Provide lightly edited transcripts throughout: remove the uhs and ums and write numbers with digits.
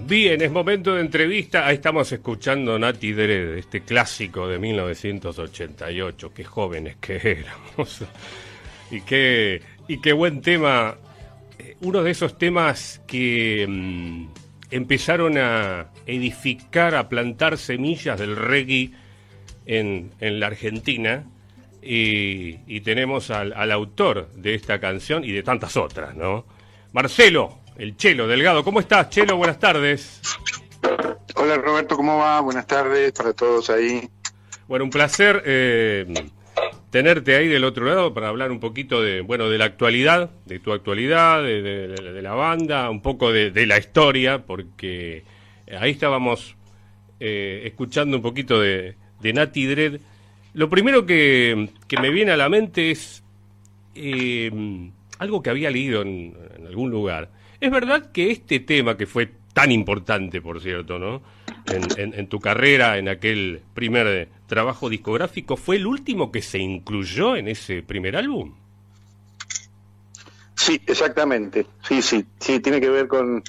Bien, es momento de entrevista. Ahí estamos escuchando Nati Dread, este clásico de 1988. Qué jóvenes que éramos. Y qué buen tema. Uno de esos temas que empezaron a edificar, a plantar semillas del reggae en la Argentina. Y tenemos al autor de esta canción y de tantas otras, ¿no? Marcelo, el Chelo Delgado. ¿Cómo estás, Chelo? Buenas tardes. Hola, Roberto, ¿cómo va? Buenas tardes para todos ahí. Bueno, un placer tenerte ahí del otro lado para hablar un poquito de la actualidad, de tu actualidad, de la banda, un poco de la historia, porque ahí estábamos escuchando un poquito de Nati Dread. Lo primero que me viene a la mente es algo que había leído en algún lugar. Es verdad que este tema, que fue tan importante, por cierto, ¿no? En tu carrera, en aquel primer trabajo discográfico, ¿fue el último que se incluyó en ese primer álbum? Sí, exactamente. Sí, tiene que ver con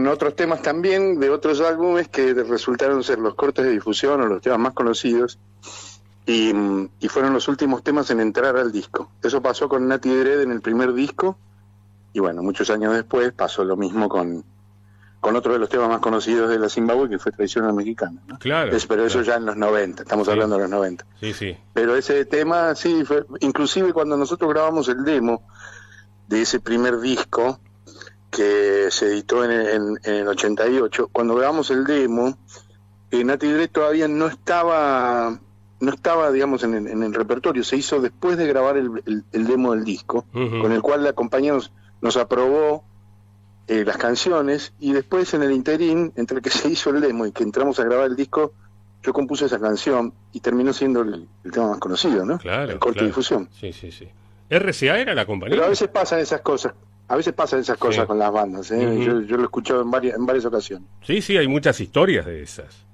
otros temas también, de otros álbumes que resultaron ser los cortes de difusión o los temas más conocidos, y fueron los últimos temas en entrar al disco. Eso pasó con Nati Dread en el primer disco, y bueno, muchos años después pasó lo mismo con otro de los temas más conocidos de la Zimbabue, que fue Traición al Mexicano, ¿no? Claro. Pero claro. Eso ya en los 90, estamos hablando de los 90. Sí. Pero ese tema, sí, fue, inclusive cuando nosotros grabamos el demo de ese primer disco, que se editó en el 88, cuando grabamos el demo, Nati Dread todavía no estaba, digamos, en el repertorio. Se hizo después de grabar el demo del disco, con el cual la compañía nos aprobó las canciones, y después en el interín, entre que se hizo el demo y que entramos a grabar el disco, yo compuse esa canción y terminó siendo el tema más conocido, ¿no? Claro. El corte de difusión. Sí. ¿RCA era la compañía? Pero a veces pasan esas cosas. Cosas con las bandas, ¿eh? Yo lo he escuchado en varias ocasiones. Sí, hay muchas historias de esas.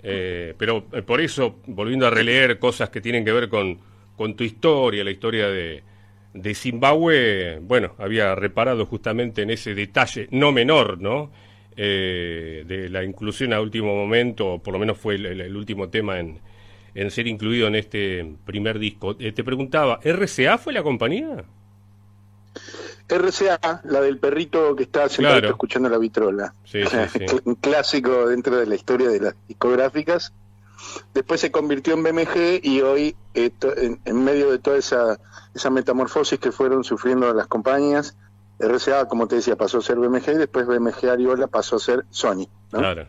Pero por eso, volviendo a releer cosas que tienen que ver con tu historia, la historia de Zimbabue, bueno, había reparado justamente en ese detalle no menor, ¿no? De la inclusión a último momento, o por lo menos fue el último tema en ser incluido en este primer disco. Te preguntaba, ¿RCA fue la compañía? RCA, la del perrito que está sentado escuchando la vitrola. Sí. Un clásico dentro de la historia de las discográficas. Después se convirtió en BMG, y hoy, en medio de toda esa metamorfosis que fueron sufriendo las compañías, RCA, como te decía, pasó a ser BMG, y después BMG Ariola pasó a ser Sony, ¿no? Claro.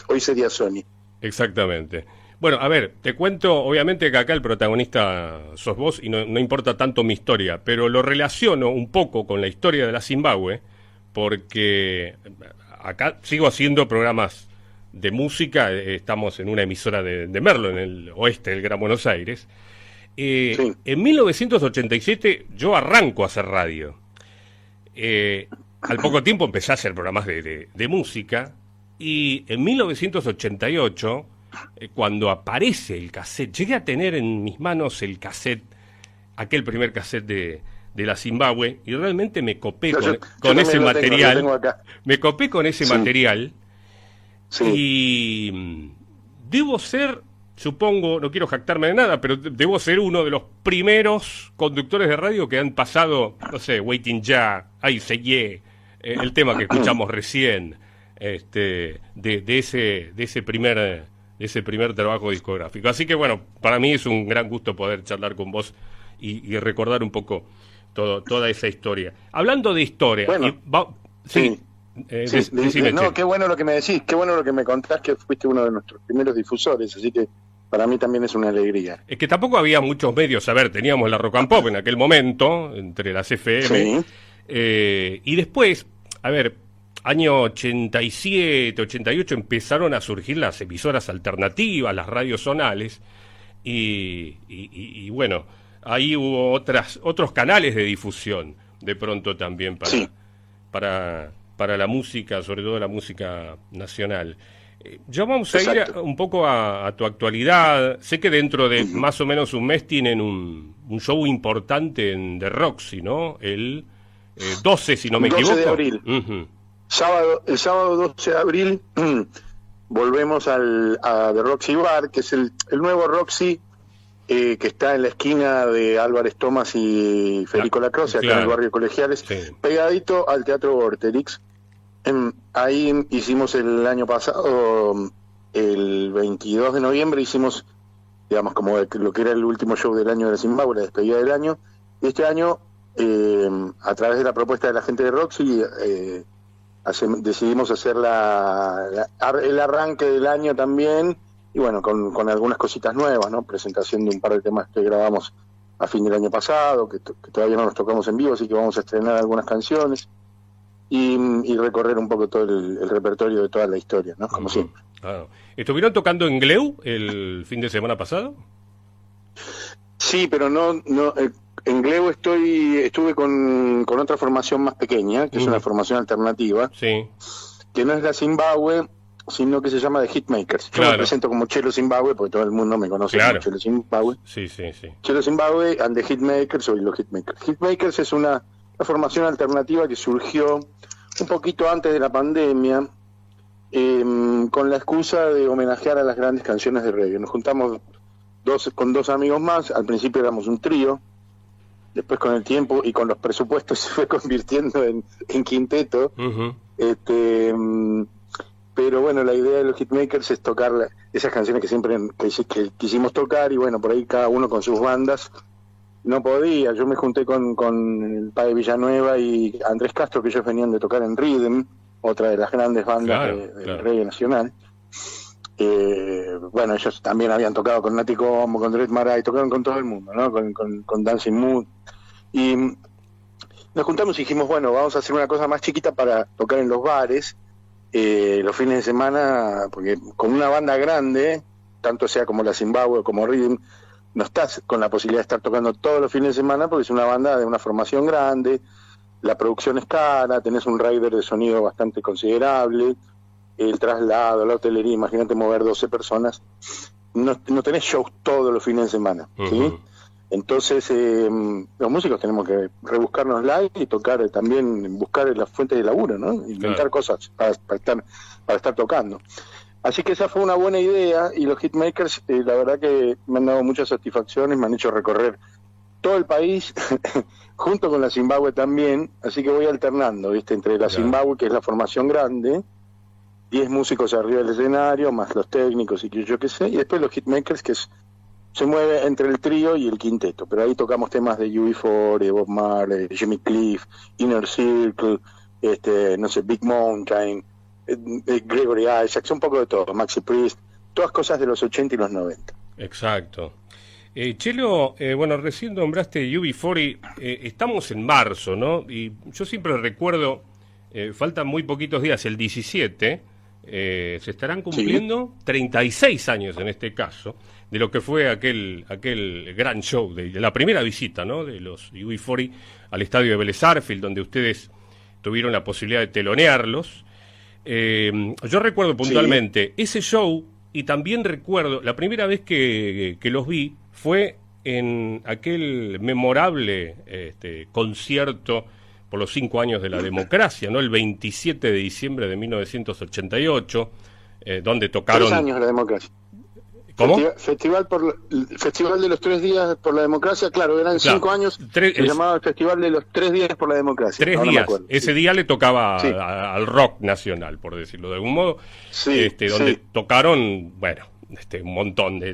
Hoy sería Sony. Exactamente. Bueno, a ver, te cuento, obviamente que acá el protagonista sos vos y no importa tanto mi historia, pero lo relaciono un poco con la historia de la Zimbabue, porque acá sigo haciendo programas de música, estamos en una emisora de Merlo, en el oeste del Gran Buenos Aires. Sí. En 1987 yo arranco a hacer radio. Al poco tiempo empecé a hacer programas de música, y en 1988... cuando aparece el cassette, llegué a tener en mis manos el cassette, aquel primer cassette de la Zimbabue, y realmente me copé con ese material. Me copé con ese material. Sí. Y debo ser, supongo, no quiero jactarme de nada, pero debo ser uno de los primeros conductores de radio que han pasado, no sé, Waiting Ya, Ay Segué, el tema que escuchamos recién, de ese primer trabajo discográfico. Así que bueno, para mí es un gran gusto poder charlar con vos y recordar un poco toda esa historia. Hablando de historia, bueno, decime, no, qué bueno lo que me decís, qué bueno lo que me contás, que fuiste uno de nuestros primeros difusores, así que para mí también es una alegría. Es que tampoco había muchos medios, a ver, teníamos la Rock and Pop en aquel momento, entre las FM, y después, a ver, año 87, 88 empezaron a surgir las emisoras alternativas, las radios zonales, y bueno, ahí hubo otros canales de difusión, de pronto también para la música, sobre todo la música nacional. Ya vamos a ir un poco a tu actualidad. Sé que dentro de más o menos un mes tienen un show importante en The Roxy, ¿no? El 12, si no me 12 equivoco. de abril. El sábado 12 de abril volvemos a The Roxy Bar, que es el nuevo Roxy que está en la esquina de Álvarez Thomas y Federico Lacroze, acá en el barrio Colegiales, pegadito al Teatro Vorterix. Ahí hicimos el año pasado, el 22 de noviembre, hicimos, digamos, como lo que era el último show del año de Zimbabue, la despedida del año. Y este año, a través de la propuesta de la gente de Roxy, decidimos hacer el arranque del año también, y bueno, con algunas cositas nuevas, ¿no? Presentación de un par de temas que grabamos a fin del año pasado, que todavía no los tocamos en vivo, así que vamos a estrenar algunas canciones y recorrer un poco todo el repertorio de toda la historia, ¿no? Como siempre. Claro. ¿Estuvieron tocando en Gleu el fin de semana pasado? Sí, pero no en Gleu estuve con otra formación más pequeña, que es una formación alternativa, que no es la Zimbabue, sino que se llama The Hitmakers. Yo me presento como Chelo Zimbabue, porque todo el mundo me conoce como Chelo Zimbabue. Chelo Zimbabue and the Hitmakers, o los Hitmakers. Hitmakers es una formación alternativa que surgió un poquito antes de la pandemia, con la excusa de homenajear a las grandes canciones de reggae. Nos juntamos con dos amigos más. Al principio éramos un trío, después con el tiempo y con los presupuestos se fue convirtiendo en quinteto. Pero bueno, la idea de los Hitmakers es tocar esas canciones que siempre que quisimos tocar, y bueno, por ahí cada uno con sus bandas. No podía, yo me junté con el Padre Villanueva y Andrés Castro, que ellos venían de tocar en Rhythm, otra de las grandes bandas del reggae nacional. Bueno, ellos también habían tocado con Nati Combo, con Dred Maray, tocaron con todo el mundo, ¿no? Con Dancing Mood. Y nos juntamos y dijimos, bueno, vamos a hacer una cosa más chiquita para tocar en los bares, los fines de semana, porque con una banda grande, tanto sea como la Zimbabue o como Rhythm, no estás con la posibilidad de estar tocando todos los fines de semana, porque es una banda de una formación grande, la producción es cara, tenés un rider de sonido bastante considerable, el traslado, la hotelería, imagínate mover 12 personas, no tenés shows todos los fines de semana, ¿sí? Entonces los músicos tenemos que rebuscárnosla y tocar también, buscar las fuentes de laburo, ¿no? Inventar cosas para estar tocando. Así que esa fue una buena idea, y los Hitmakers, la verdad que me han dado muchas satisfacciones, me han hecho recorrer todo el país, junto con la Zimbabue también, así que voy alternando, ¿viste? Entre la Zimbabue, que es la formación grande, 10 músicos arriba del escenario, más los técnicos y que yo qué sé, y después los Hitmakers, que se mueve entre el trío y el quinteto, pero ahí tocamos temas de UB40, Bob Marley, Jimmy Cliff, Inner Circle, no sé, Big Mountain, Gregory Isaacs, un poco de todo, Maxi Priest, todas cosas de los 80 y los 90. Exacto. Chelo, bueno, recién nombraste UB40, estamos en marzo, ¿no? Y yo siempre recuerdo, faltan muy poquitos días, el 17, se estarán cumpliendo 36 años en este caso, de lo que fue aquel gran show, de la primera visita, ¿no? De los UB40 al estadio de Vélez Sarsfield, donde ustedes tuvieron la posibilidad de telonearlos. Yo recuerdo puntualmente ese show, y también recuerdo la primera vez que los vi fue en aquel memorable concierto por los 5 años de la democracia, ¿no? El 27 de diciembre de 1988, donde tocaron... 3 años de la democracia. ¿Cómo? Festival de los 3 días por la democracia, claro, eran 5 años, se llamaba el Festival de los 3 días por la democracia. 3 días, ese día le tocaba al rock nacional, por decirlo de algún modo, donde tocaron, bueno, un montón de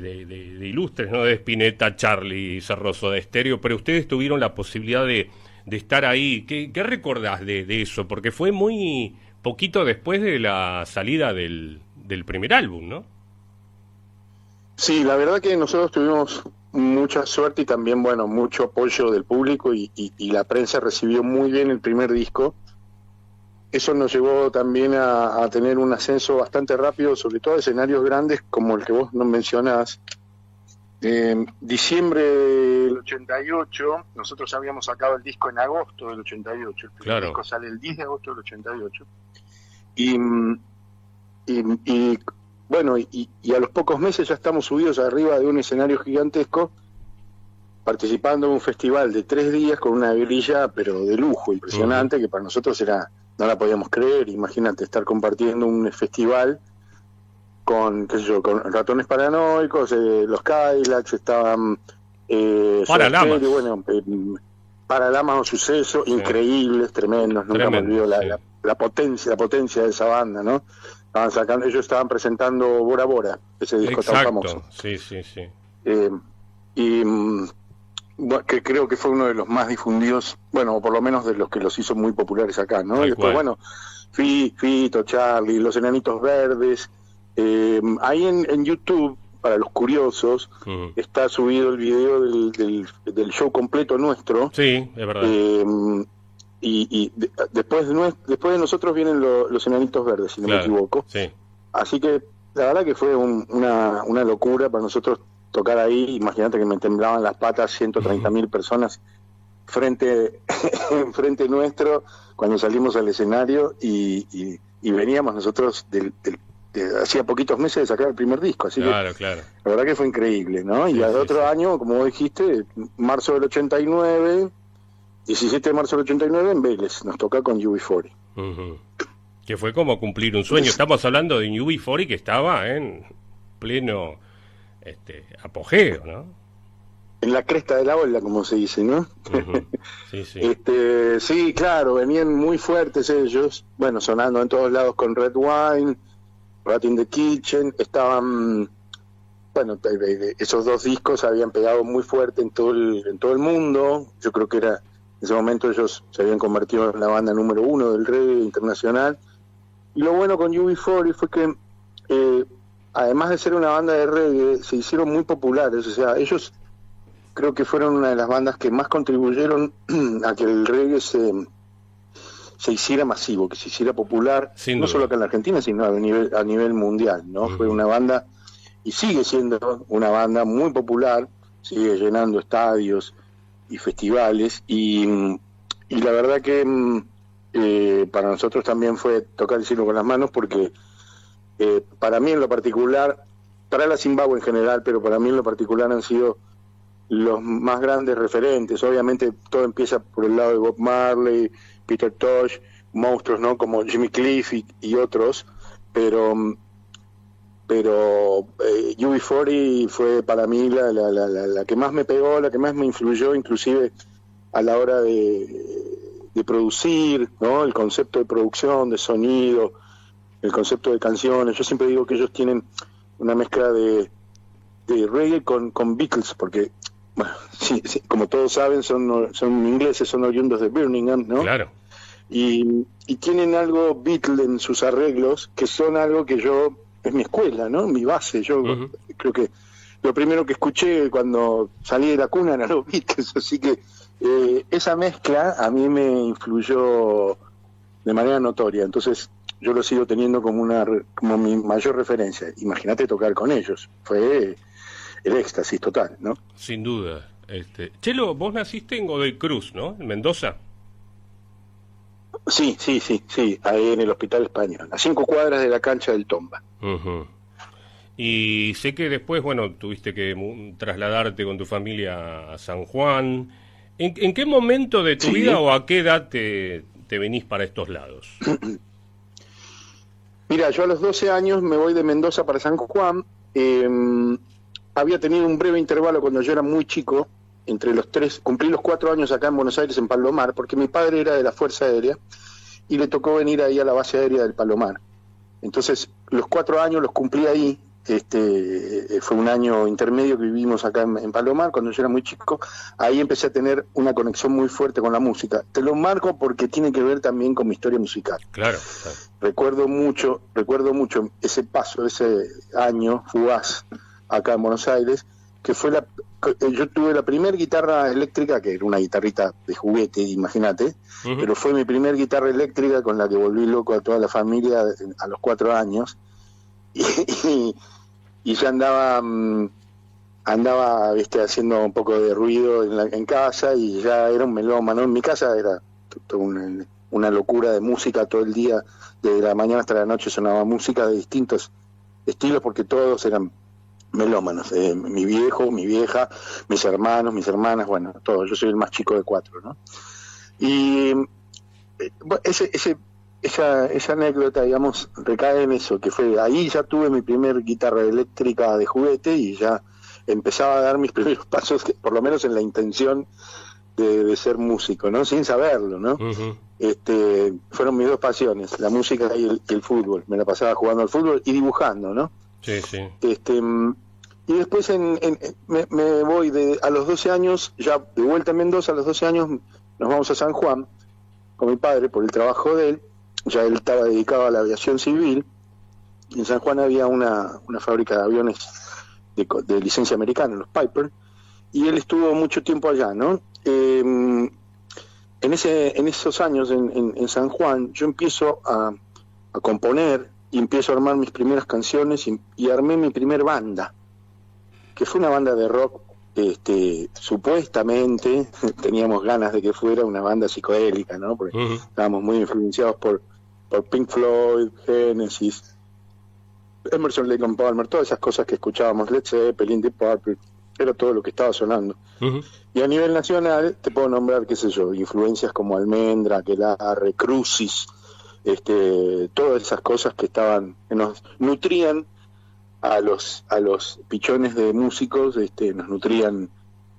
ilustres, ¿no? De Spinetta, Charlie, Cerroso de Estéreo, pero ustedes tuvieron la posibilidad de estar ahí. ¿Qué recordás de eso? Porque fue muy poquito después de la salida del primer álbum, ¿no? Sí, la verdad que nosotros tuvimos mucha suerte y también, bueno, mucho apoyo del público y la prensa recibió muy bien el primer disco. Eso nos llevó también a tener un ascenso bastante rápido, sobre todo a escenarios grandes como el que vos nos mencionás. Diciembre del 88, nosotros habíamos sacado el disco en agosto del 88, el primer disco sale el 10 de agosto del 88, y bueno, y a los pocos meses ya estamos subidos arriba de un escenario gigantesco participando en un festival de 3 días con una grilla, pero de lujo, impresionante, que para nosotros no la podíamos creer. Imagínate estar compartiendo un festival con, qué sé yo, con Ratones Paranoicos, los Cadillacs, estaban Paralamas. bueno, Paralamas o Suceso, Sí. increíbles, tremendos, nunca me olvido Sí. la potencia de esa banda, ¿no? Ellos estaban presentando Bora Bora, ese disco tan famoso. Sí, sí, sí. Y bueno, que creo que fue uno de los más difundidos, bueno, o por lo menos de los que los hizo muy populares acá, ¿no? Tal Y después, cual. bueno, Fito, Charlie, Los Enanitos Verdes. Ahí en YouTube, para los curiosos, está subido el video del show completo nuestro. Sí, es verdad. Después de nosotros vienen los Enanitos Verdes, si no me equivoco. Sí. Así que la verdad que fue una locura para nosotros tocar ahí. Imagínate que me temblaban las patas 130.000 personas frente nuestro cuando salimos al escenario y veníamos nosotros hacía poquitos meses de sacar el primer disco, así Claro. que la verdad que fue increíble, ¿no? Sí, y al otro sí. año, como vos dijiste, marzo del 89, 17 de marzo del 89 en Vélez, nos toca con UB40. Que fue como cumplir un sueño. Estamos hablando de UB40 que estaba en pleno apogeo, ¿no? En la cresta de la ola, como se dice, ¿no? Sí, sí. Sí, claro, venían muy fuertes ellos, bueno, sonando en todos lados con Red Wine, Rat in the Kitchen, estaban, bueno, esos 2 discos habían pegado muy fuerte en todo el mundo. Yo creo que en ese momento ellos se habían convertido en la banda número 1 del reggae internacional. Y lo bueno con UB40 fue que, además de ser una banda de reggae, se hicieron muy populares. O sea, ellos creo que fueron una de las bandas que más contribuyeron a que el reggae se hiciera masivo, que se hiciera popular, no solo acá en la Argentina, sino a nivel mundial, ¿no? Fue una banda, y sigue siendo una banda muy popular, sigue llenando estadios y festivales, y la verdad que para nosotros también fue tocar el cielo con las manos, porque para mí en lo particular, para la Zimbabue en general, pero para mí en lo particular han sido los más grandes referentes. Obviamente todo empieza por el lado de Bob Marley, Peter Tosh, monstruos, ¿no? Como Jimmy Cliff y otros, pero UB40 fue para mí la que más me pegó, la que más me influyó, inclusive a la hora de producir, ¿no? El concepto de producción, de sonido, el concepto de canciones. Yo siempre digo que ellos tienen una mezcla de reggae con Beatles, porque bueno, sí, como todos saben, son ingleses, son oriundos de Birmingham, ¿no? Claro. Y tienen algo Beatle en sus arreglos, que son algo que es mi escuela, ¿no? Mi base. Yo creo que lo primero que escuché cuando salí de la cuna eran los Beatles, así que esa mezcla a mí me influyó de manera notoria. Entonces yo lo sigo teniendo como mi mayor referencia. Imagínate tocar con ellos. Fue el éxtasis total, ¿no? Sin duda. Chelo, vos naciste en Godoy Cruz, ¿no? En Mendoza. Sí, ahí en el Hospital Español, a 5 cuadras de la cancha del Tomba. Y sé que después, bueno, tuviste que trasladarte con tu familia a San Juan. ¿En qué momento de tu vida o a qué edad te venís para estos lados? Mira, yo a los 12 años me voy de Mendoza para San Juan. Había tenido un breve intervalo cuando yo era muy chico, entre los 3, cumplí los 4 años acá en Buenos Aires, en Palomar, porque mi padre era de la Fuerza Aérea y le tocó venir ahí a la base aérea del Palomar. Entonces, los 4 años los cumplí ahí. Fue un año intermedio que vivimos acá en Palomar, cuando yo era muy chico. Ahí empecé a tener una conexión muy fuerte con la música. Te lo marco porque tiene que ver también con mi historia musical. Claro. Recuerdo mucho ese paso, ese año fugaz acá en Buenos Aires, que fue yo tuve la primera guitarra eléctrica, que era una guitarrita de juguete, imagínate, pero fue mi primer guitarra eléctrica con la que volví loco a toda la familia a los 4 años, y ya andaba haciendo un poco de ruido en casa, y ya era un melómano. En mi casa era una locura de música todo el día, desde la mañana hasta la noche sonaba música de distintos estilos, porque todos eran melómanos, mi viejo, mi vieja, mis hermanos, mis hermanas, bueno, todos. Yo soy el más chico de 4, ¿no? Y bueno, esa anécdota, digamos, recae en eso, que fue, ahí ya tuve mi primer guitarra eléctrica de juguete y ya empezaba a dar mis primeros pasos, por lo menos en la intención de ser músico, ¿no? Sin saberlo, ¿no? Ujú. Fueron mis dos pasiones, la música y el fútbol. Me la pasaba jugando al fútbol y dibujando, ¿no? Sí, sí. Y después me voy a los 12 años, ya de vuelta a Mendoza, a los 12 años nos vamos a San Juan con mi padre por el trabajo de él. Ya él estaba dedicado a la aviación civil. Y en San Juan había una fábrica de aviones de licencia americana, los Piper, y él estuvo mucho tiempo allá, ¿no? En esos años en San Juan yo empiezo a componer y empiezo a armar mis primeras canciones y armé mi primer banda, que fue una banda de rock. Supuestamente teníamos ganas de que fuera una banda psicodélica, ¿no? Porque Ujú. estábamos muy influenciados por Pink Floyd, Genesis, Emerson, Lake and Palmer, todas esas cosas que escuchábamos, Led Zeppelin, Deep Purple, era todo lo que estaba sonando. Ujú. Y a nivel nacional te puedo nombrar, qué sé yo, influencias como Almendra, Aquelarre, Crucis, todas esas cosas que nos nutrían a los pichones de músicos, nos nutrían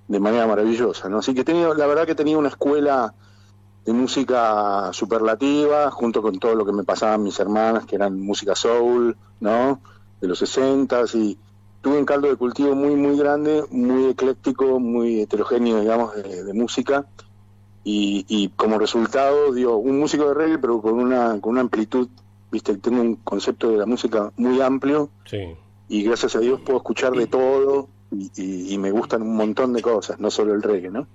de manera maravillosa, ¿no? Así que la verdad que tenía una escuela de música superlativa, junto con todo lo que me pasaban mis hermanas, que eran música soul, ¿no? De los 60s, y tuve un caldo de cultivo muy, muy grande, muy ecléctico, muy heterogéneo, digamos, de música, y como resultado dio un músico de reggae, pero con una amplitud, ¿viste? Tengo un concepto de la música muy amplio, Sí. y gracias a Dios puedo escuchar de todo, y me gustan un montón de cosas, no solo el reggae, ¿no?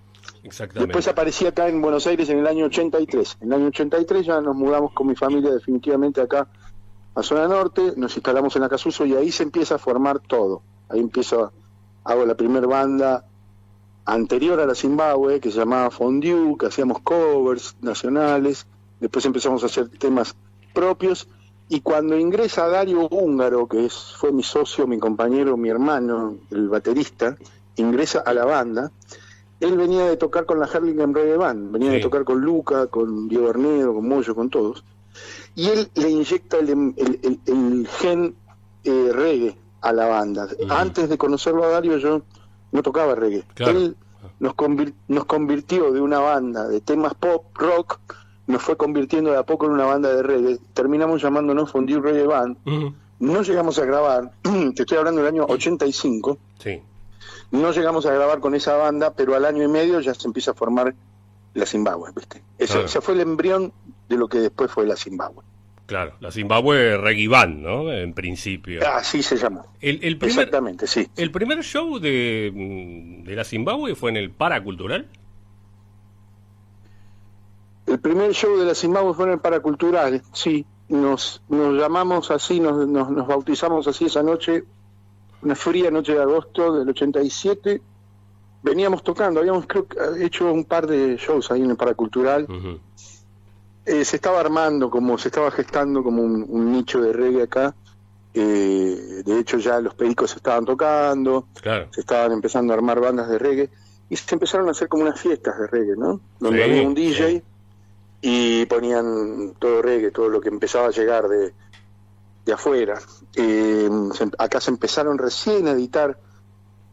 Exactamente. Después aparecí acá en Buenos Aires en el año 83. En el año 83 ya nos mudamos con mi familia definitivamente acá a Zona Norte, nos instalamos en Acasuso y ahí se empieza a formar todo. Ahí hago la primer banda anterior a la Zimbabue, que se llamaba Fondue, que hacíamos covers nacionales, después empezamos a hacer temas propios, y cuando ingresa Dario Húngaro, que fue mi socio, mi compañero, mi hermano, el baterista, ingresa a la banda. Él venía de tocar con la Harlingen Reggae Band, venía de tocar con Luca, con Diego Arnedo, con Moyo, con todos, y él le inyecta el gen reggae a la banda. Antes de conocerlo a Dario yo no tocaba reggae. Claro. Él nos convirtió de una banda de temas pop, rock, nos fue convirtiendo de a poco en una banda de reggae. Terminamos llamándonos Fondue Reggae Band. Ujú. No llegamos a grabar, te estoy hablando del año 85. Sí. No llegamos a grabar con esa banda, pero al año y medio ya se empieza a formar la Zimbabue, ¿viste? Ese fue el embrión de lo que después fue la Zimbabue. Claro, la Zimbabue Reggae Band, ¿no? En principio. Así se llamó. Exactamente, sí. ¿El primer show de la Zimbabue fue en el Paracultural? El primer show de la Zimbabue fue en el Paracultural, sí. Nos llamamos así, nos bautizamos así esa noche, una fría noche de agosto del 87. Veníamos tocando, habíamos creo hecho un par de shows ahí en el Paracultural. Uh-huh. Se estaba armando, se estaba gestando como un nicho de reggae acá. De hecho ya los Pericos se estaban tocando, claro. Se estaban empezando a armar bandas de reggae, y se empezaron a hacer como unas fiestas de reggae, ¿no? Donde había un DJ y ponían todo reggae, todo lo que empezaba a llegar de afuera. Acá se empezaron recién a editar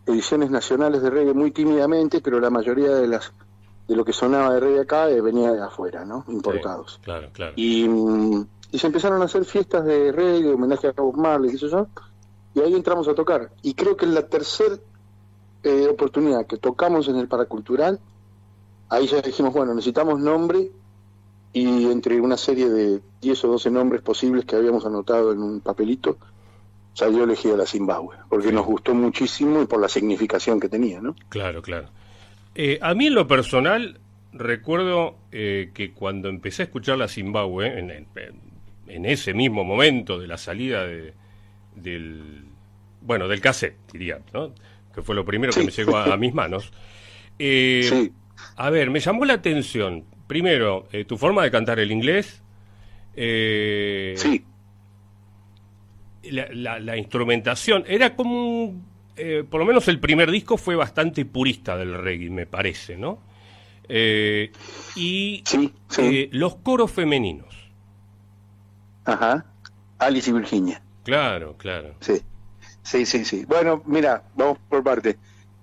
ediciones nacionales de reggae muy tímidamente, pero la mayoría de lo que sonaba de reggae acá venía de afuera, ¿no? Importados. Sí, claro, claro. Y se empezaron a hacer fiestas de reggae, homenaje a Bob Marley, qué sé yo, y ahí entramos a tocar. Y creo que en la tercera oportunidad que tocamos en el Paracultural, ahí ya dijimos, bueno, necesitamos nombre, y entre una serie de 10 o 12 nombres posibles que habíamos anotado en un papelito, salió elegido la Zimbabue, porque nos gustó muchísimo y por la significación que tenía, ¿no? Claro, claro. A mí en lo personal recuerdo que cuando empecé a escuchar la Zimbabue, en ese mismo momento de la salida del cassette, diría, ¿no? Que fue lo primero que me llegó a mis manos. Sí. A ver, me llamó la atención, primero, tu forma de cantar el inglés. Sí. La instrumentación era como por lo menos el primer disco fue bastante purista del reggae, me parece, ¿no? Y sí. Los coros femeninos. Ajá. Alice y Virginia. Claro, claro. Sí. Bueno, mira, vamos por parte.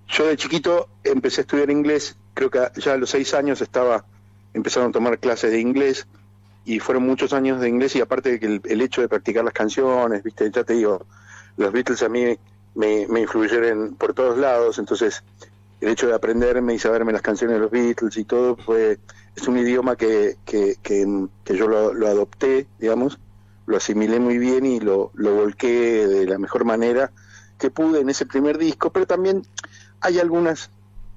Yo de chiquito empecé a estudiar inglés, creo que ya a los 6 años empezaron a tomar clases de inglés, y fueron muchos años de inglés, y aparte de que el hecho de practicar las canciones, viste, ya te digo, los Beatles a mí me influyeron por todos lados, entonces el hecho de aprenderme y saberme las canciones de los Beatles y todo, es un idioma que yo lo adopté, digamos, lo asimilé muy bien y lo volqué de la mejor manera que pude en ese primer disco, pero también hay algunos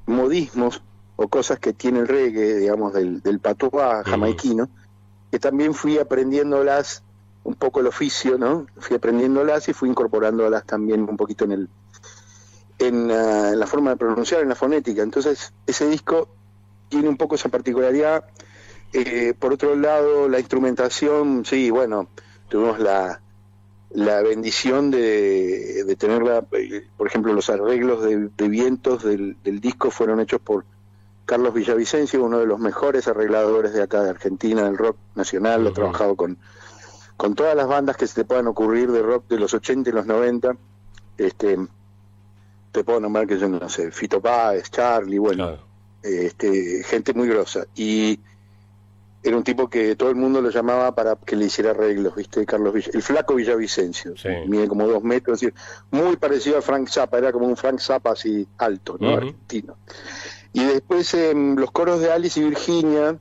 modismos o cosas que tiene el reggae, digamos, del patois jamaiquino, que también fui aprendiéndolas, un poco el oficio, ¿no? Fui aprendiéndolas y fui incorporándolas también un poquito en la forma de pronunciar, en la fonética. Entonces, ese disco tiene un poco esa particularidad. Por otro lado, la instrumentación, sí, bueno, tuvimos la bendición de tenerla, por ejemplo, los arreglos de vientos del disco fueron hechos por Carlos Villavicencio, uno de los mejores arregladores de acá de Argentina, del rock nacional. Ha trabajado con todas las bandas que se te puedan ocurrir de rock de los 80 y los 90. Te puedo nombrar que yo no sé, Fito Páez, Charlie, bueno, claro. Gente muy grosa. Y era un tipo que todo el mundo lo llamaba para que le hiciera arreglos, ¿viste? El flaco Villavicencio, sí. Mide como 2 metros, es decir, muy parecido a Frank Zappa, era como un Frank Zappa así alto, ¿no? Argentino. Y después los coros de Alice y Virginia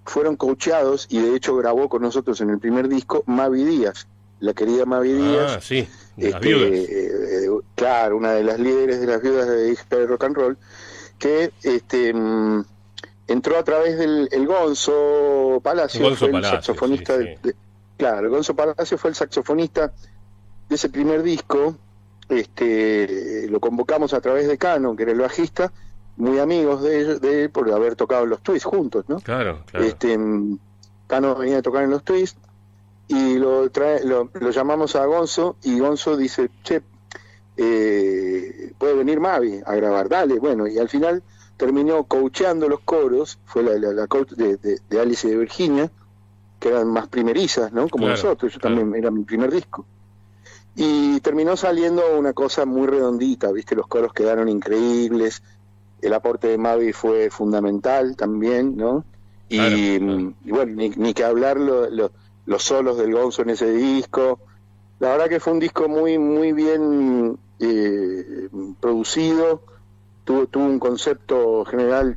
fueron coacheados, y de hecho grabó con nosotros en el primer disco Mavi Díaz, la querida Mavi Díaz. Ah, sí, las viudas. Claro, una de las líderes de las viudas de Hispera Rock and Roll, que entró a través del Gonzo Palacio, el saxofonista. Sí. Claro, el Gonzo Palacio fue el saxofonista de ese primer disco. Lo convocamos a través de Cano, que era el bajista, muy amigos de él por haber tocado en los Twists juntos, ¿no? Claro. Cano venía a tocar en los Twists, y lo llamamos a Gonzo, y Gonzo dice, che, puede venir Mavi a grabar, dale, bueno, y al final terminó coacheando los coros, fue la coach de Alice y de Virginia, que eran más primerizas, ¿no? Como nosotros, yo también, era mi primer disco. Y terminó saliendo una cosa muy redondita, ¿viste? Los coros quedaron increíbles, el aporte de Mavi fue fundamental también, ¿no? Y bueno, ni que hablar los solos del Gonzo en ese disco. La verdad que fue un disco muy, muy bien producido, tuvo un concepto general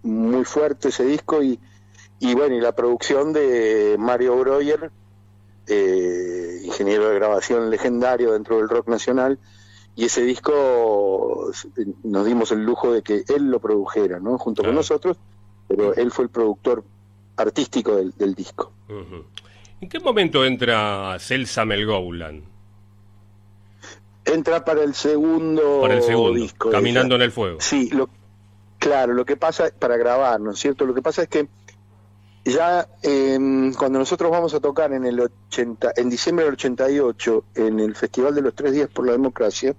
muy fuerte ese disco, y bueno, y la producción de Mario Breuer, ingeniero de grabación legendario dentro del rock nacional, y ese disco nos dimos el lujo de que él lo produjera, ¿no? Junto con nosotros, pero él fue el productor artístico del disco. ¿En qué momento entra Celsa Melgoulan? Entra para el segundo disco. Caminando en el Fuego. Sí, claro, lo que pasa, para grabar, ¿no es cierto? Lo que pasa es que ya cuando nosotros vamos a tocar en diciembre del 88, en el Festival de los 3 días por la democracia,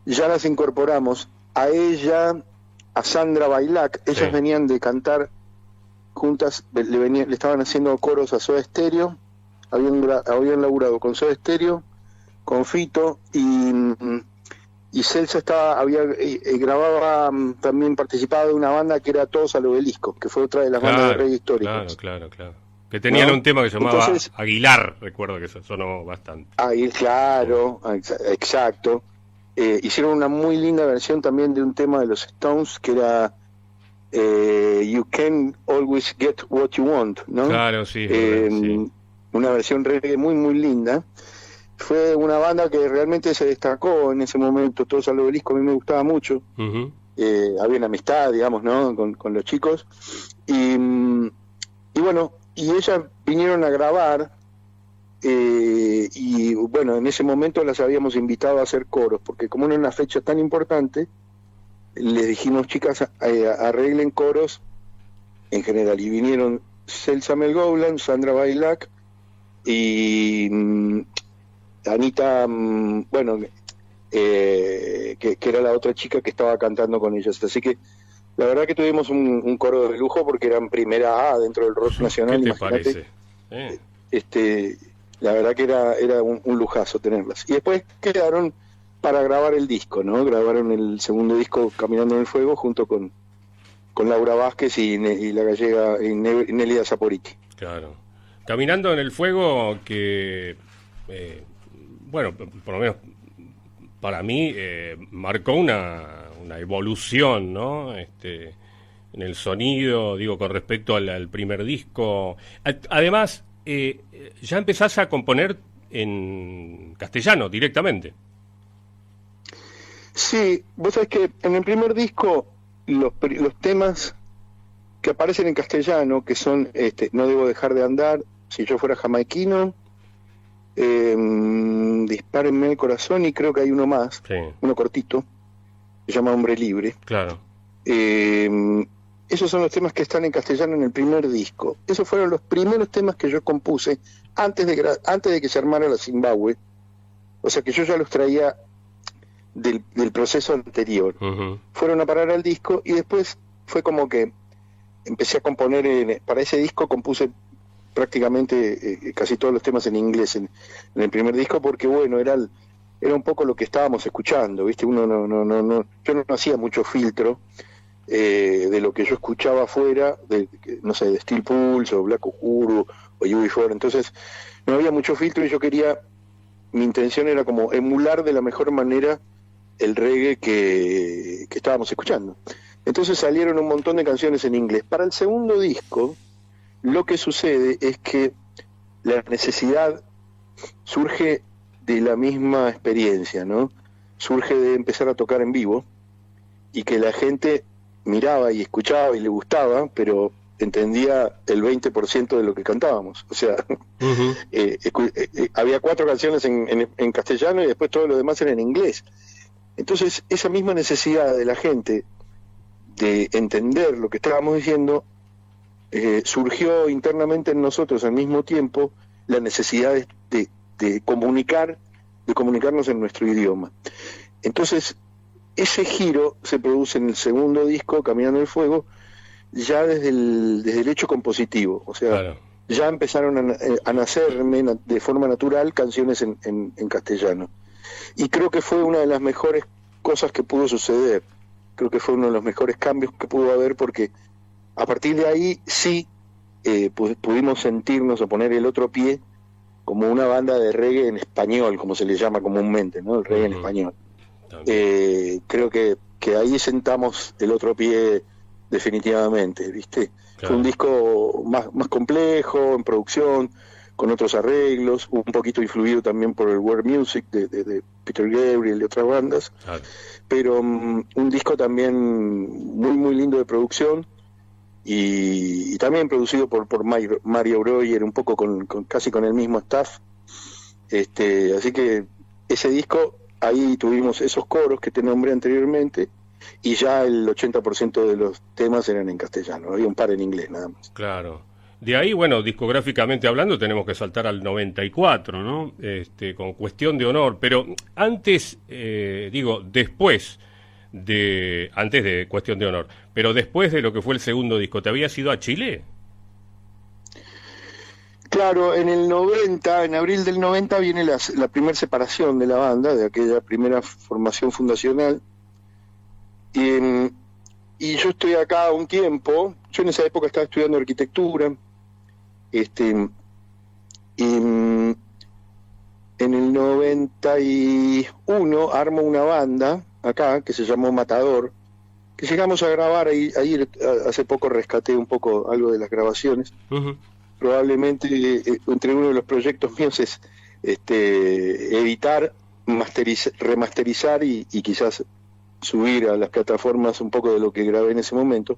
ya las incorporamos a ella, a Sandra Bailac. Ellas venían de cantar juntas, le estaban haciendo coros a Soda Stereo, habían laburado con Soda Stereo, con Fito, y Celsa grababa, también participaba de una banda que era Todos al Obelisco, que fue otra de las bandas de reggae históricas. Claro. Que tenían un tema que se llamaba Aguilar, recuerdo que eso sonó bastante. Claro, exacto. Hicieron una muy linda versión también de un tema de los Stones, que era You Can Always Get What You Want, ¿no? Claro, sí. Una versión reggae muy, muy linda. Fue una banda que realmente se destacó en ese momento. Todos al Obelisco a mí me gustaba mucho. Había una amistad, digamos, ¿no? Con los chicos. Y bueno, y ellas vinieron a grabar, y bueno, en ese momento las habíamos invitado a hacer coros, porque como era una fecha tan importante, les dijimos, chicas, arreglen coros en general. Y vinieron Celsa Melgoulan, Sandra Bailac y Anita, bueno, que era la otra chica que estaba cantando con ellas. Así que la verdad que tuvimos un coro de lujo porque eran primera A dentro del rock nacional. ¿Qué te imagínate. parece? La verdad que era un lujazo tenerlas. Y después quedaron para grabar el disco, ¿no? Grabaron el segundo disco, Caminando en el Fuego, junto con Laura Vázquez y la gallega y Nélida Saporiti. Claro. Caminando en el Fuego, que, bueno, por lo menos para mí, marcó una evolución, ¿no? En el sonido, digo, con respecto al primer disco. Además, ya empezás a componer en castellano directamente. Sí, vos sabés que en el primer disco los temas que aparecen en castellano, que son No debo dejar de andar, Si yo fuera jamaiquino, Dispárenme el corazón, y creo que hay uno más, Sí. uno cortito, se llama Hombre Libre. Claro. Esos son los temas que están en castellano en el primer disco. Esos fueron los primeros temas que yo compuse antes de que se armara la Zimbabue. O sea que yo ya los traía del proceso anterior. Uh-huh. Fueron a parar al disco y después fue como que empecé a componer, para ese disco compuse prácticamente casi todos los temas en inglés en el primer disco, porque bueno, era un poco lo que estábamos escuchando, ¿viste? Uno yo no hacía mucho filtro de lo que yo escuchaba afuera, no sé, de Steel Pulse o Black Uhuru o UB4, entonces no había mucho filtro y mi intención era como emular de la mejor manera el reggae que estábamos escuchando. Entonces salieron un montón de canciones en inglés. Para el segundo disco, lo que sucede es que la necesidad surge de la misma experiencia, ¿no? Surge de empezar a tocar en vivo y que la gente miraba y escuchaba y le gustaba, pero entendía el 20% de lo que cantábamos. O sea, Uh-huh. había 4 canciones en castellano y después todo lo demás era en inglés. Entonces, esa misma necesidad de la gente de entender lo que estábamos diciendo, surgió internamente en nosotros al mismo tiempo la necesidad de comunicarnos en nuestro idioma. Entonces, ese giro se produce en el segundo disco, Caminando en el Fuego, ya desde el hecho compositivo. O sea, claro, ya empezaron a nacerme de forma natural canciones en castellano. Y creo que fue una de las mejores cosas que pudo suceder. Creo que fue uno de los mejores cambios que pudo haber, porque a partir de ahí sí pudimos sentirnos o poner el otro pie como una banda de reggae en español, como se le llama comúnmente, ¿no? El reggae en español. Creo que ahí sentamos el otro pie definitivamente, ¿viste? Claro. Fue un disco más complejo en producción, con otros arreglos, un poquito influido también por el world music de Peter Gabriel y de otras bandas, claro, pero un disco también muy muy lindo de producción y también producido por Mario Breuer, un poco casi con el mismo staff. Así que ese disco, ahí tuvimos esos coros que te nombré anteriormente, y ya el 80% de los temas eran en castellano, había un par en inglés nada más. Claro. De ahí, bueno, discográficamente hablando, tenemos que saltar al 94, ¿no? Con Cuestión de Honor. Pero antes, antes de Cuestión de Honor, pero después de lo que fue el segundo disco, ¿te habías ido a Chile? Claro, en abril del 90 viene la primera separación de la banda, de aquella primera formación fundacional. Y yo estoy acá un tiempo. Yo en esa época estaba estudiando arquitectura. Y en el 91 armo una banda acá que se llamó Matador, que llegamos a grabar ahí hace poco rescaté un poco algo de las grabaciones. Uh-huh. Probablemente entre uno de los proyectos míos es editar, remasterizar y quizás subir a las plataformas un poco de lo que grabé en ese momento.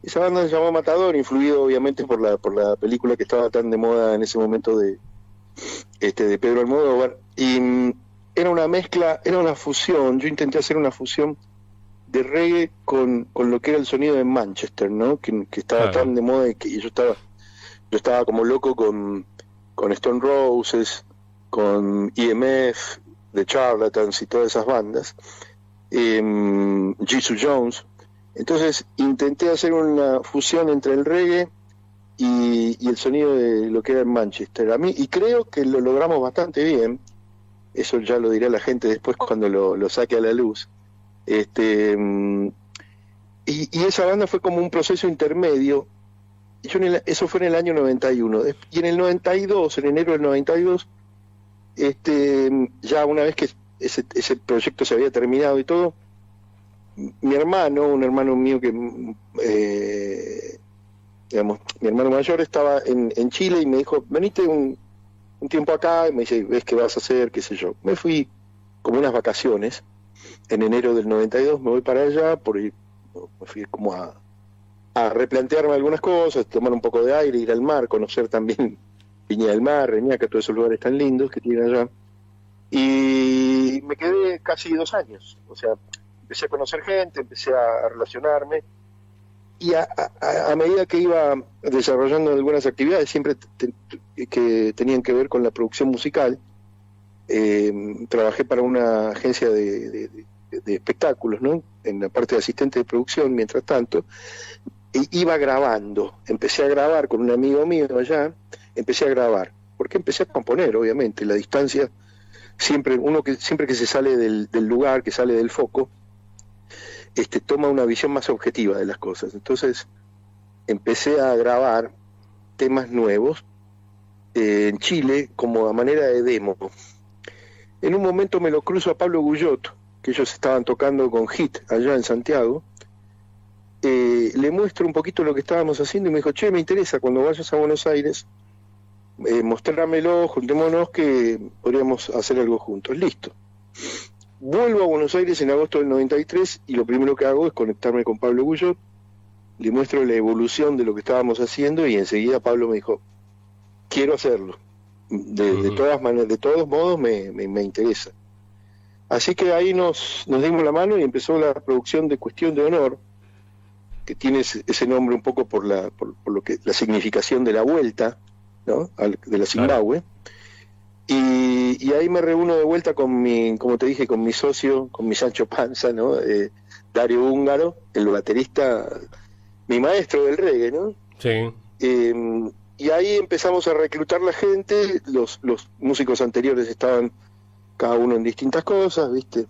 Esa banda se llamó Matador, influido obviamente por la película que estaba tan de moda en ese momento de Pedro Almodóvar, y era una mezcla, era una fusión. Yo intenté hacer una fusión de reggae con lo que era el sonido de Manchester, ¿no? Que estaba tan de moda, y yo estaba como loco con Stone Roses, con EMF, The Charlatans y todas esas bandas, Jesus Jones. Entonces intenté hacer una fusión entre el reggae y el sonido de lo que era en Manchester. A mí, y creo que lo logramos bastante bien, eso ya lo dirá la gente después cuando lo saque a la luz. Y esa banda fue como un proceso intermedio. Eso fue en el año 91. Y en el 92, en enero del 92, ya una vez que ese proyecto se había terminado y todo, mi hermano, un hermano mío que, digamos, mi hermano mayor estaba en Chile y me dijo, venite un tiempo acá, y me dice, ¿ves qué vas a hacer? Qué sé yo. Me fui como unas vacaciones, en enero del 92, me voy para allá, me fui como a replantearme algunas cosas, tomar un poco de aire, ir al mar, conocer también Viña del Mar, Reñaca, todos esos lugares tan lindos que tienen allá. Y me quedé casi 2 años, o sea, empecé a conocer gente, empecé a relacionarme, y a medida que iba desarrollando algunas actividades, siempre que tenían que ver con la producción musical, trabajé para una agencia de espectáculos, ¿no? En la parte de asistente de producción, mientras tanto, iba grabando, empecé a grabar con un amigo mío allá, empecé a grabar, porque empecé a componer, obviamente, la distancia, siempre que se sale del lugar, que sale del foco, toma una visión más objetiva de las cosas. Entonces empecé a grabar temas nuevos en Chile como a manera de demo. En un momento me lo cruzo a Pablo Guyot, que ellos estaban tocando con Hit allá en Santiago. Le muestro un poquito lo que estábamos haciendo y me dijo, che, me interesa, cuando vayas a Buenos Aires, mostrámelo, juntémonos que podríamos hacer algo juntos. Listo. Vuelvo a Buenos Aires en agosto del 93 y lo primero que hago es conectarme con Pablo Guyot, le muestro la evolución de lo que estábamos haciendo y enseguida Pablo me dijo, quiero hacerlo, de todas maneras, de todos modos me interesa. Así que ahí nos dimos la mano y empezó la producción de Cuestión de Honor, que tiene ese nombre un poco por lo que la significación de la vuelta, ¿no? De la Zimbabue. Y ahí me reúno de vuelta como te dije, con mi socio, con mi Sancho Panza, ¿no? Dario Húngaro, el baterista, mi maestro del reggae, ¿no? Sí. Y ahí empezamos a reclutar la gente, los músicos anteriores estaban cada uno en distintas cosas, ¿viste?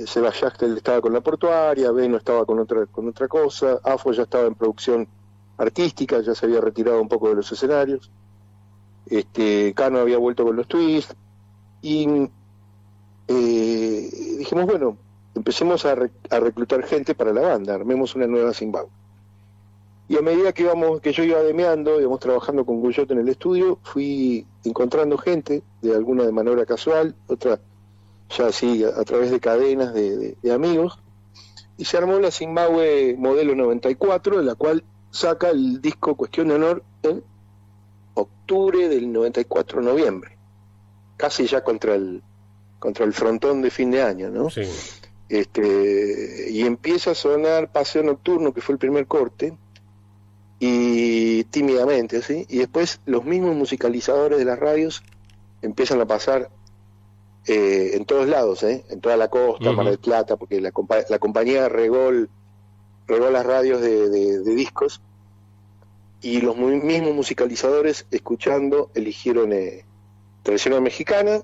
Seba Yachtel estaba con la portuaria, Beno estaba con otra cosa, Afo ya estaba en producción artística, ya se había retirado un poco de los escenarios, Cano había vuelto con los twists, y dijimos, bueno, empecemos a reclutar gente para la banda, armemos una nueva Zimbabue. Y a medida que yo iba demeando, íbamos trabajando con Guyot en el estudio, fui encontrando gente, de alguna de manera casual, otra ya así a través de cadenas de amigos, y se armó la Zimbabue modelo 94, de la cual saca el disco Cuestión de Honor en octubre del 94, noviembre, casi ya contra el frontón de fin de año, ¿no? Sí. Y empieza a sonar Paseo Nocturno, que fue el primer corte, y tímidamente, ¿sí? Y después los mismos musicalizadores de las radios empiezan a pasar en todos lados, en toda la costa, Mar del Plata, porque la compañía regó las radios de discos, y los mismos musicalizadores, escuchando, eligieron Tradicional Mexicana,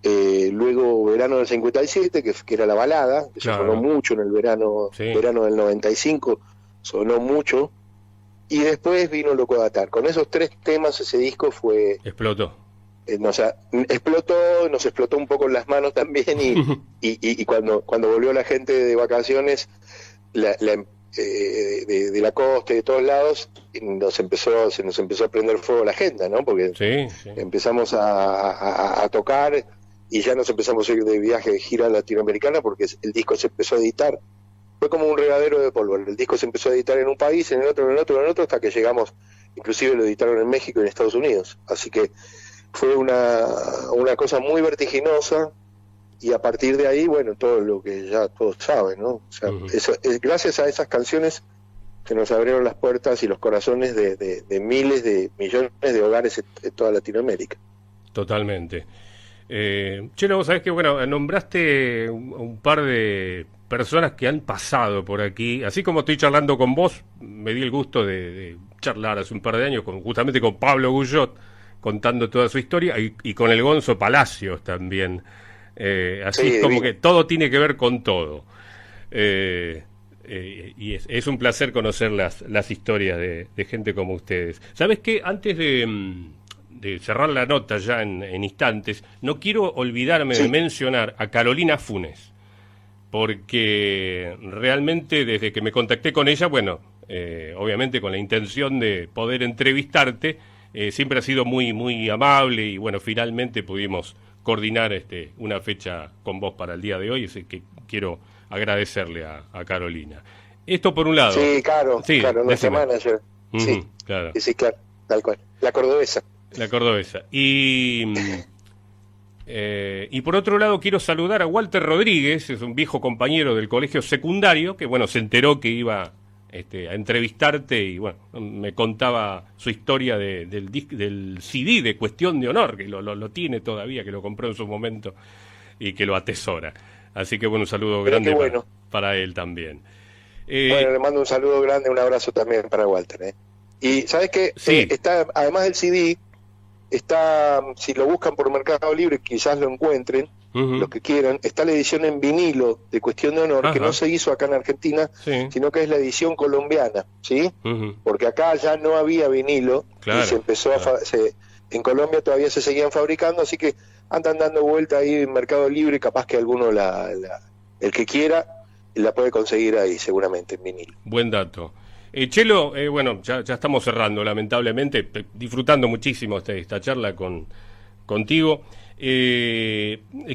luego Verano del 57, que era la balada, que se sonó mucho en el verano del 95, sonó mucho, y después vino Loco de Atar. Con esos 3 temas ese disco explotó. Nos explotó un poco en las manos también, y cuando volvió la gente de vacaciones de la costa y de todos lados, se nos empezó a prender fuego la agenda, ¿no? Porque empezamos a tocar y ya nos empezamos a ir de viaje, de gira latinoamericana, porque el disco se empezó a editar. Fue como un regadero de pólvora. El disco se empezó a editar en un país, en el otro, hasta que llegamos, inclusive lo editaron en México y en Estados Unidos. Así que fue una cosa muy vertiginosa, y a partir de ahí, bueno, todo lo que ya todos saben, ¿no? O sea, gracias a esas canciones que nos abrieron las puertas y los corazones de miles de millones de hogares en toda Latinoamérica. Totalmente. Chelo, vos sabés que, bueno, nombraste un par de personas que han pasado por aquí. Así como estoy charlando con vos, me di el gusto de charlar hace un par de años justamente con Pablo Guyot, contando toda su historia, y con el Gonzo Palacios también. Así Sí, es como divino. que todo tiene que ver con todo. Y es un placer conocer las historias de gente como ustedes. ¿Sabes qué? Antes de cerrar la nota ya en instantes, no quiero olvidarme de Sí, mencionar a Carolina Funes, porque realmente desde que me contacté con ella, bueno, obviamente con la intención de poder entrevistarte, siempre ha sido muy, muy amable y bueno, finalmente pudimos coordinar una fecha con vos para el día de hoy, así que quiero agradecerle a Carolina. Esto por un lado. sí, Sí, claro, nuestra decime. manager. Sí, Ujú, claro. sí, sí, claro, tal cual. La cordobesa. La cordobesa. Y por otro lado quiero saludar a Walter Rodríguez, es un viejo compañero del colegio secundario, que bueno, se enteró que iba a entrevistarte y bueno, me contaba su historia del CD de Cuestión de Honor, que lo tiene todavía, que lo compró en su momento y que lo atesora. Así que bueno, un saludo Mira qué grande bueno. para él también. Bueno, Eh, le mando un saludo grande, un abrazo también para Walter, ¿eh? Y ¿sabes qué? sí, Está, además del CD, está, si lo buscan por Mercado Libre, quizás lo encuentren, los ujú, que quieran, está la edición en vinilo de Cuestión de Honor, que no ajá, se hizo acá en Argentina, sí, sino que es la edición colombiana, ¿sí? ujú, Porque acá ya no había vinilo y se claro, empezó claro. en Colombia todavía se seguían fabricando, así que andan dando vuelta ahí en Mercado Libre, capaz que alguno el que quiera la puede conseguir ahí seguramente en vinilo. Buen dato. Chelo, bueno, ya estamos cerrando, lamentablemente, disfrutando muchísimo esta charla contigo.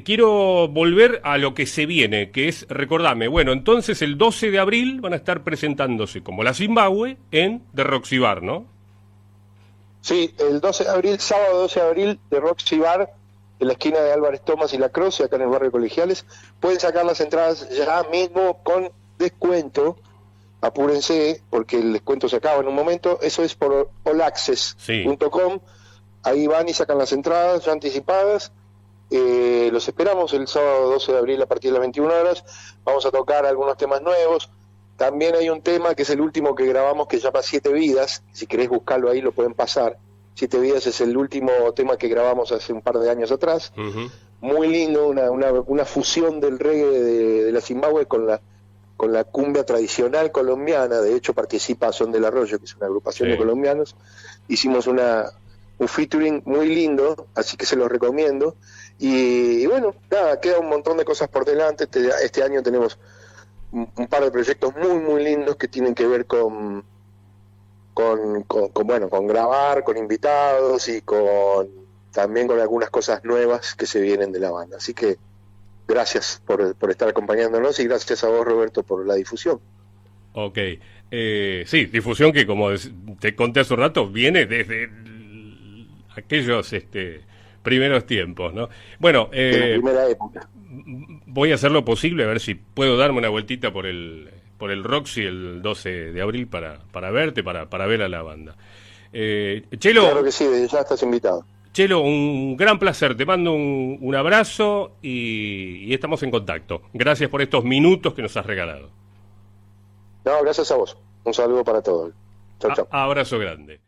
Quiero volver a lo que se viene, que es, recordame, bueno, entonces el 12 de abril van a estar presentándose como la Zimbabue en The Roxy Bar, ¿no? Sí, el 12 de abril, sábado 12 de abril, de Roxy Bar, en la esquina de Álvarez Thomas y La Croce, acá en el barrio Colegiales. Pueden sacar las entradas ya mismo con descuento. Apúrense, porque el descuento se acaba en un momento. Eso es por Sí. allaccess.com. Ahí van y sacan las entradas ya anticipadas. Los esperamos el sábado 12 de abril a partir de las 21 horas. Vamos a tocar algunos temas nuevos. También hay un tema que es el último que grabamos que se llama Siete Vidas. Si querés buscarlo ahí lo pueden pasar. Siete Vidas es el último tema que grabamos hace un par de años atrás. Ujú, Muy lindo, una fusión del reggae de la Zimbabue con la cumbia tradicional colombiana. De hecho participa Son del Arroyo, que es una agrupación de sí. colombianos. Hicimos un featuring muy lindo, así que se los recomiendo. Y bueno, nada, queda un montón de cosas por delante. Este año tenemos un par de proyectos muy, muy lindos que tienen que ver bueno, con grabar, con invitados y también con algunas cosas nuevas que se vienen de la banda. Así que gracias por estar acompañándonos y gracias a vos, Roberto, por la difusión. Ok. Sí, difusión que como te conté hace un rato, viene desde aquellos primeros tiempos, ¿no? Bueno, De la primera época. voy a hacer lo posible a ver si puedo darme una vueltita por el Roxy el 12 de abril para verte, para ver a la banda. Claro Chelo, que sí, ya estás invitado. Chelo, un gran placer, te mando un abrazo y estamos en contacto. Gracias por estos minutos que nos has regalado. No, gracias a vos. Un saludo para todos. Chau, chau. Abrazo grande.